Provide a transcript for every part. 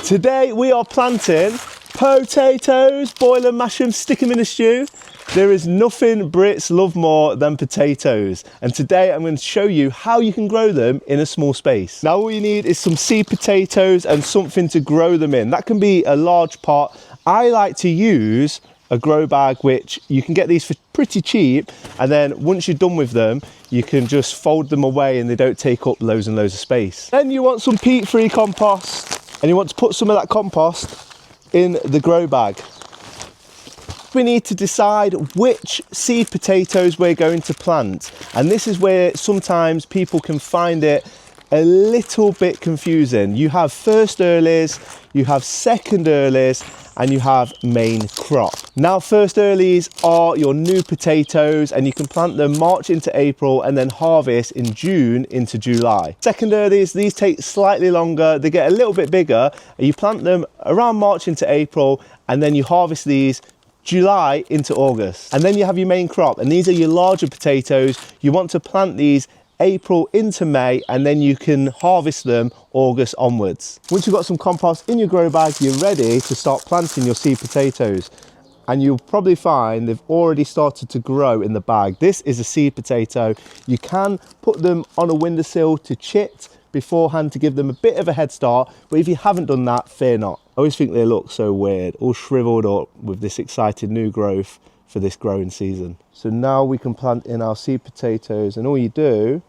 Today we are planting potatoes, boil them, mash them, stick them in a stew. There is nothing Brits love more than potatoes. And today I'm going to show you how you can grow them in a small space. Now all you need is some seed potatoes and something to grow them in. That can be a large pot. I like to use a grow bag, which you can get these for pretty cheap. And then once you're done with them, you can just fold them away and they don't take up loads and loads of space. Then you want some peat-free compost. And you want to put some of that compost in the grow bag. We need to decide which seed potatoes we're going to plant. And this is where sometimes people can find it a little bit confusing. You have first earlies, you have second earlies, and you have main crop. Now first earlies are your new potatoes and you can plant them March into April and then harvest in June into July. Second earlies, these take slightly longer, they get a little bit bigger, and you plant them around March into April and then you harvest these July into August. And then you have your main crop, and these are your larger potatoes. You want to plant these April into May, and then you can harvest them August onwards. Once you've got some compost in your grow bag, you're ready to start planting your seed potatoes. And you'll probably find they've already started to grow in the bag. This is a seed potato. You can put them on a windowsill to chit beforehand to give them a bit of a head start, but if you haven't done that, fear not. I always think they look so weird, all shriveled up with this excited new growth for this growing season. So now we can plant in our seed potatoes, and all you do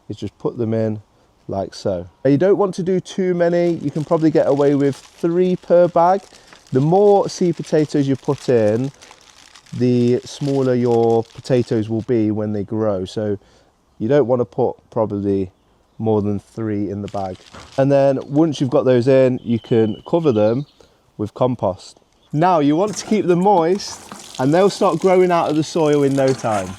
is just put them in like so. Now you don't want to do too many. You can probably get away with 3 per bag. The more seed potatoes you put in, the smaller your potatoes will be when they grow. So you don't want to put probably more than 3 in the bag. And then once you've got those in, you can cover them with compost. Now you want to keep them moist, and they'll start growing out of the soil in no time.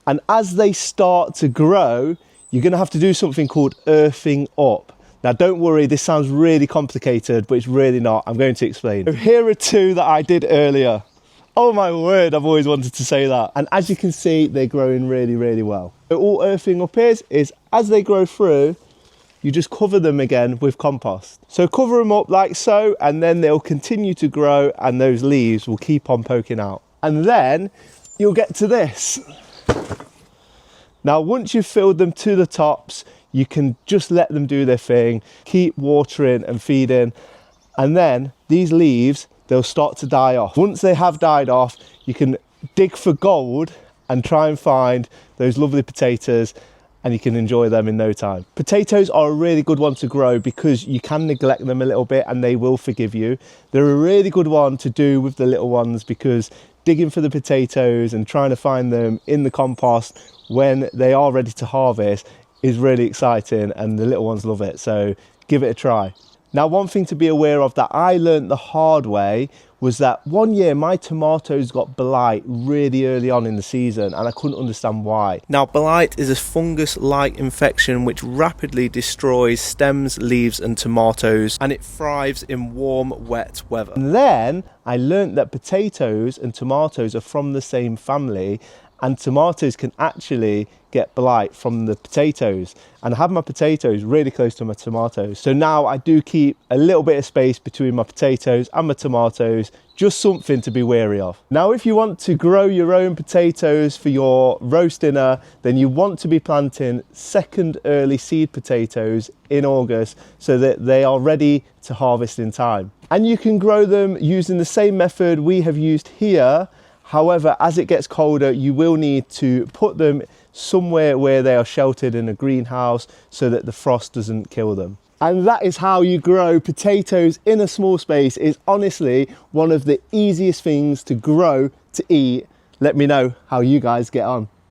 And as they start to grow, you're going to have to do something called earthing up. Now don't worry, this sounds really complicated, but it's really not. I'm going to explain. So here are 2 that I did earlier. Oh my word, I've always wanted to say that. And as you can see, they're growing really, really well. So all earthing up is as they grow through, you just cover them again with compost. So cover them up like so, and then they'll continue to grow and those leaves will keep on poking out. And then you'll get to this. Now, once you've filled them to the tops, you can just let them do their thing, keep watering and feeding. And then these leaves, they'll start to die off. Once they have died off, you can dig for gold and try and find those lovely potatoes, and you can enjoy them in no time. Potatoes are a really good one to grow because you can neglect them a little bit and they will forgive you. They're a really good one to do with the little ones because digging for the potatoes and trying to find them in the compost when they are ready to harvest is really exciting, and the little ones love it. So give it a try. Now, one thing to be aware of that I learned the hard way was that one year my tomatoes got blight really early on in the season, and I couldn't understand why. Now, blight is a fungus-like infection which rapidly destroys stems, leaves and tomatoes, and it thrives in warm, wet weather. And then I learned that potatoes and tomatoes are from the same family, and tomatoes can actually get blight from the potatoes, and I have my potatoes really close to my tomatoes. So now I do keep a little bit of space between my potatoes and my tomatoes, just something to be wary of. Now, if you want to grow your own potatoes for your roast dinner, then you want to be planting second early seed potatoes in August so that they are ready to harvest in time. And you can grow them using the same method we have used here. However, as it gets colder, you will need to put them somewhere where they are sheltered in a greenhouse so that the frost doesn't kill them. And that is how you grow potatoes in a small space. It's honestly one of the easiest things to grow to eat. Let me know how you guys get on.